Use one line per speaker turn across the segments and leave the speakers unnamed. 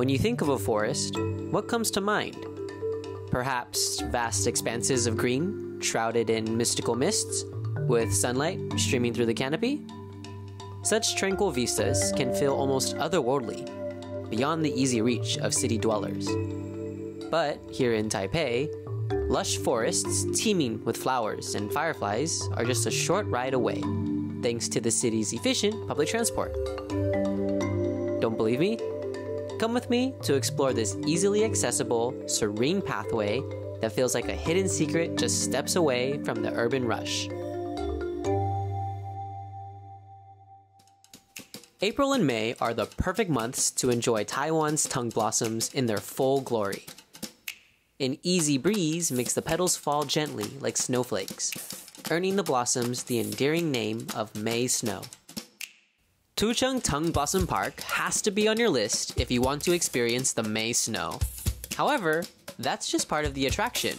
When you think of a forest, what comes to mind? Perhaps vast expanses of green, shrouded in mystical mists, with sunlight streaming through the canopy? Such tranquil vistas can feel almost otherworldly, beyond the easy reach of city dwellers. But here in Taipei, lush forests teeming with flowers and fireflies are just a short ride away, thanks to the city's efficient public transport. Don't believe me? Come with me to explore this easily accessible, serene pathway that feels like a hidden secret just steps away from the urban rush. April and May are the perfect months to enjoy Taiwan's tongue blossoms in their full glory. An easy breeze makes the petals fall gently like snowflakes, earning the blossoms the endearing name of May Snow. Tucheng Tongue Blossom Park has to be on your list if you want to experience the May Snow. However, that's just part of the attraction.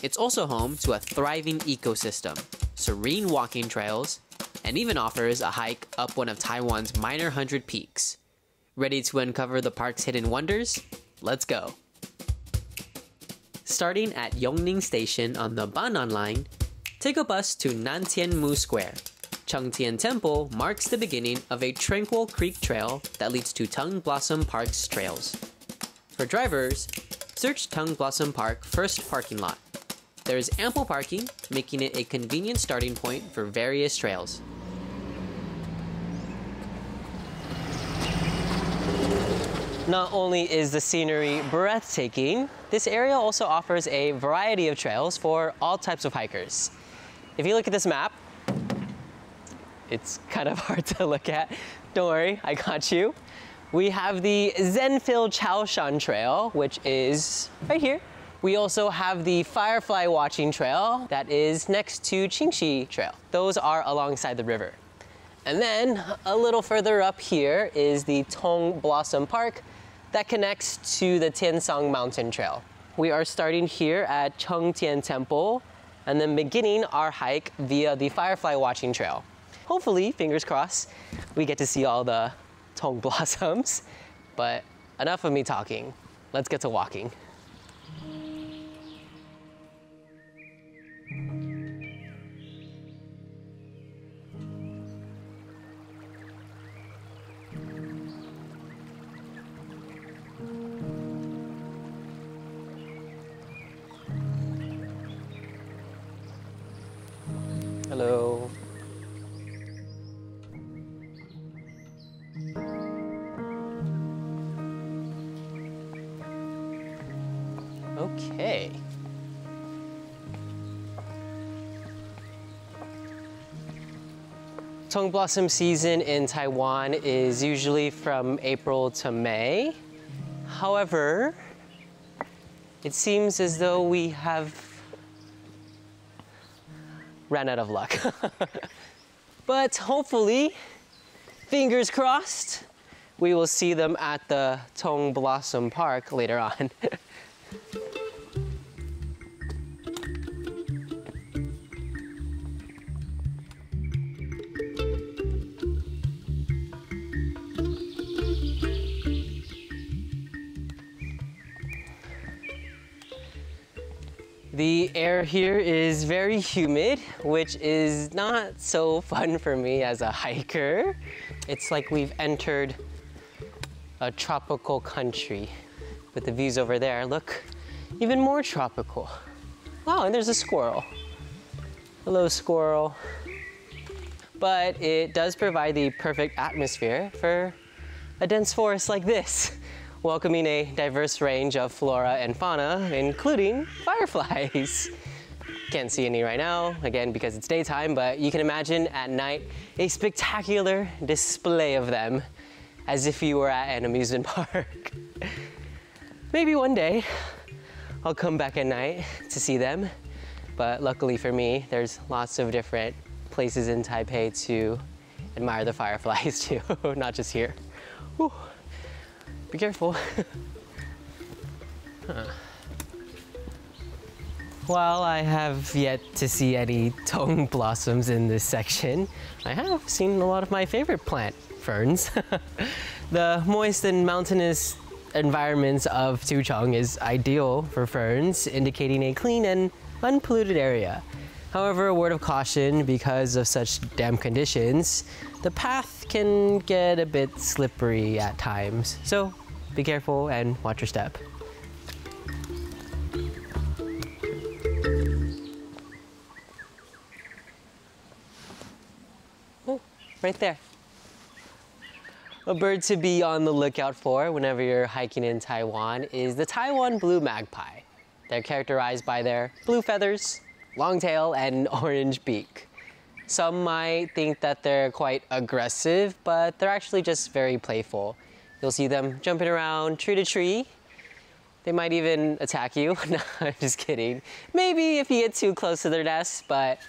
It's also home to a thriving ecosystem, serene walking trails, and even offers a hike up one of Taiwan's minor 100 peaks. Ready to uncover the park's hidden wonders? Let's go! Starting at Yongning Station on the Banan Line, take a bus to Nantianmu Square. Chengtian Temple marks the beginning of a tranquil creek trail that leads to Tongue Blossom Park's trails. For drivers, search Tongue Blossom Park First Parking Lot. There is ample parking, making it a convenient starting point for various trails. Not only is the scenery breathtaking, this area also offers a variety of trails for all types of hikers. If you look at this map, it's kind of hard to look at. Don't worry, I got you. We have the Zenfil Chaoshan Trail, which is right here. We also have the Firefly Watching Trail that is next to Qingxi Trail. Those are alongside the river. And then a little further up here is the Tongue Blossom Park that connects to the Tiansang Mountain Trail. We are starting here at Chengtian Temple and then beginning our hike via the Firefly Watching Trail. Hopefully, fingers crossed, we get to see all the Tongue blossoms. But enough of me talking. Let's get to walking. Hello. Okay. Tongue blossom season in Taiwan is usually from April to May. However, it seems as though we have ran out of luck. But hopefully, fingers crossed, we will see them at the Tongue Blossom Park later on. The air here is very humid, which is not so fun for me as a hiker. It's like we've entered a tropical country. But the views over there look even more tropical. Wow, and there's a squirrel. Hello, squirrel. But it does provide the perfect atmosphere for a dense forest like this, welcoming a diverse range of flora and fauna, including fireflies. Can't see any right now, again, because it's daytime, but you can imagine at night a spectacular display of them, as if you were at an amusement park. Maybe one day I'll come back at night to see them, but luckily for me, there's lots of different places in Taipei to admire the fireflies too, not just here. Whew. Be careful. While I have yet to see any tongue blossoms in this section, I have seen a lot of my favorite plant, ferns. The moist and mountainous environments of Tuchong is ideal for ferns, indicating a clean and unpolluted area. However, a word of caution, because of such damp conditions, the path can get a bit slippery at times. So be careful and watch your step. Oh, right there. A bird to be on the lookout for whenever you're hiking in Taiwan is the Taiwan blue magpie. They're characterized by their blue feathers, long tail, and orange beak. Some might think that they're quite aggressive, but they're actually just very playful. You'll see them jumping around tree to tree. They might even attack you. No, I'm just kidding. Maybe if you get too close to their nest, but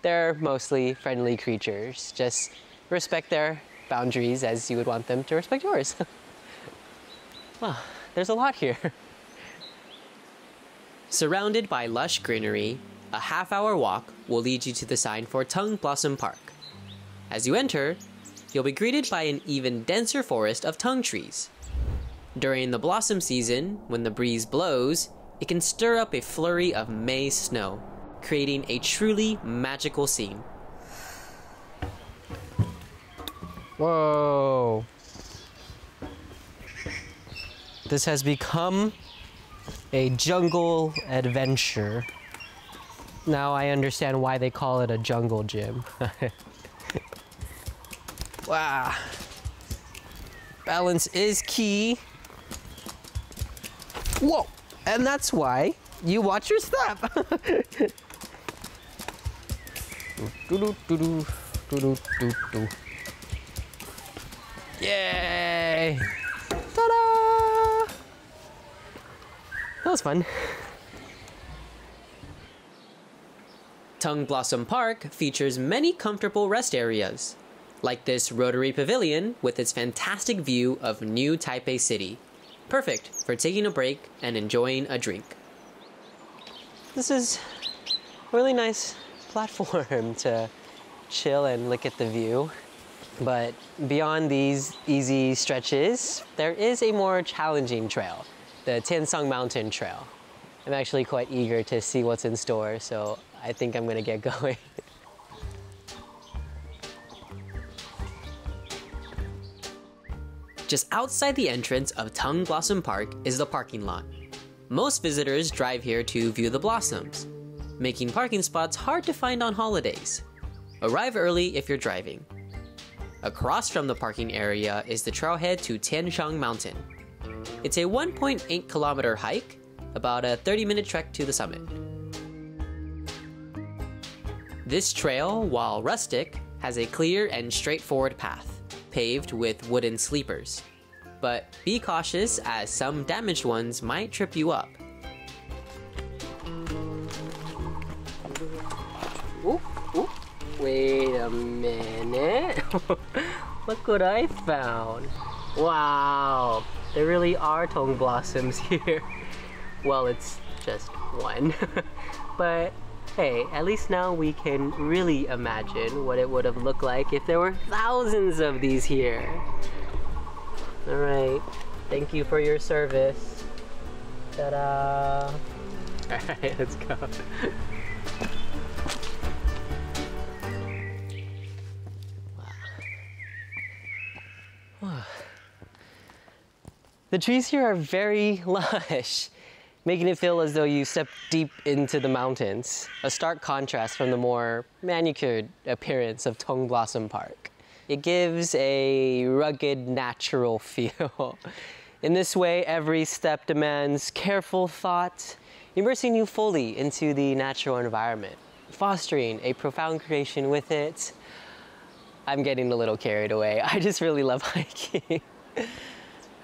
they're mostly friendly creatures. Just respect their boundaries as you would want them to respect yours. Wow, there's a lot here. Surrounded by lush greenery, a half-hour walk will lead you to the sign for Tung Blossom Park. As you enter, you'll be greeted by an even denser forest of tung trees. During the blossom season, when the breeze blows, it can stir up a flurry of May snow, creating a truly magical scene. Whoa! This has become a jungle adventure. Now I understand why they call it a jungle gym. Wow. Balance is key. Whoa! And that's why you watch your step. Yay! Ta-da! That was fun. Tung Blossom Park features many comfortable rest areas, like this Rotary Pavilion with its fantastic view of New Taipei City. Perfect for taking a break and enjoying a drink. This is a really nice platform to chill and look at the view. But beyond these easy stretches, there is a more challenging trail, the Tiansong Mountain Trail. I'm actually quite eager to see what's in store, so I think I'm gonna get going. Just outside the entrance of Tung Blossom Park is the parking lot. Most visitors drive here to view the blossoms, making parking spots hard to find on holidays. Arrive early if you're driving. Across from the parking area is the trailhead to Tianshang Mountain. It's a 1.8 kilometer hike, about a 30-minute trek to the summit. This trail, while rustic, has a clear and straightforward path, paved with wooden sleepers. But be cautious, as some damaged ones might trip you up. Ooh, ooh. Wait a minute. Look what I found. Wow, there really are tung blossoms here. Well, it's just one. But hey, at least now we can really imagine what it would have looked like if there were thousands of these here. All right, thank you for your service. Ta-da! All right, let's go. The trees here are very lush, making it feel as though you step deep into the mountains. A stark contrast from the more manicured appearance of Tung Blossom Park. It gives a rugged, natural feel. In this way, every step demands careful thought, immersing you fully into the natural environment, fostering a profound creation with it. I'm getting a little carried away. I just really love hiking.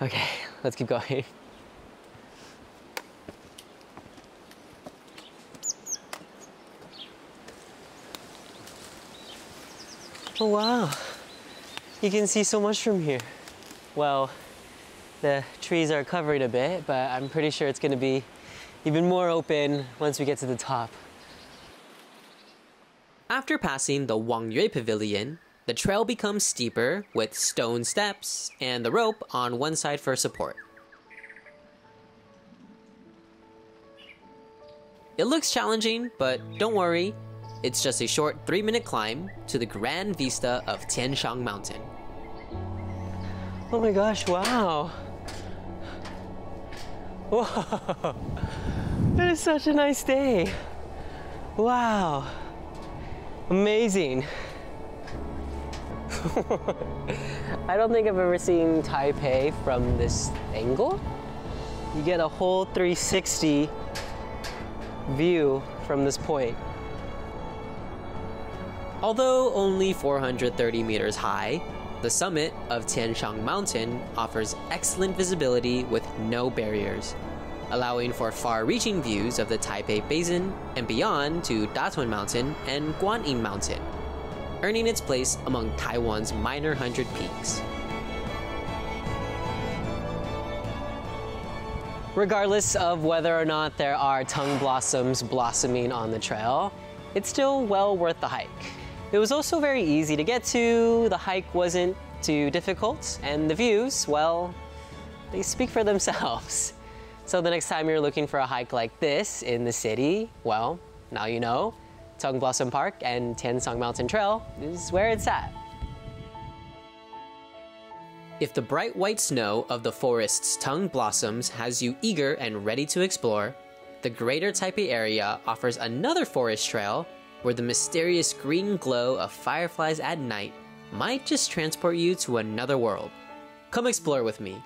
Okay, let's keep going. Oh wow, you can see so much from here. Well, the trees are covering a bit, but I'm pretty sure it's gonna be even more open once we get to the top. After passing the Wangyue Pavilion, the trail becomes steeper with stone steps and the rope on one side for support.
It looks challenging, but don't worry, it's just a short 3-minute climb to the grand vista of Tian Shan Mountain.
Oh my gosh, wow. Whoa, that is such a nice day. Wow, amazing. I don't think I've ever seen Taipei from this angle. You get a whole 360 view from this point.
Although only 430 meters high, the summit of Tian Shan Mountain offers excellent visibility with no barriers, allowing for far-reaching views of the Taipei Basin and beyond to Datuan Mountain and Guanyin Mountain, earning its place among Taiwan's minor 100 peaks.
Regardless of whether or not there are tongue blossoms blossoming on the trail, it's still well worth the hike. It was also very easy to get to, the hike wasn't too difficult, and the views, well, they speak for themselves. So the next time you're looking for a hike like this in the city, well, now you know, Tongue Blossom Park and Tian Shan Mountain Trail is where it's at.
If the bright white snow of the forest's tongue blossoms has you eager and ready to explore, the Greater Taipei area offers another forest trail where the mysterious green glow of fireflies at night might just transport you to another world. Come explore with me.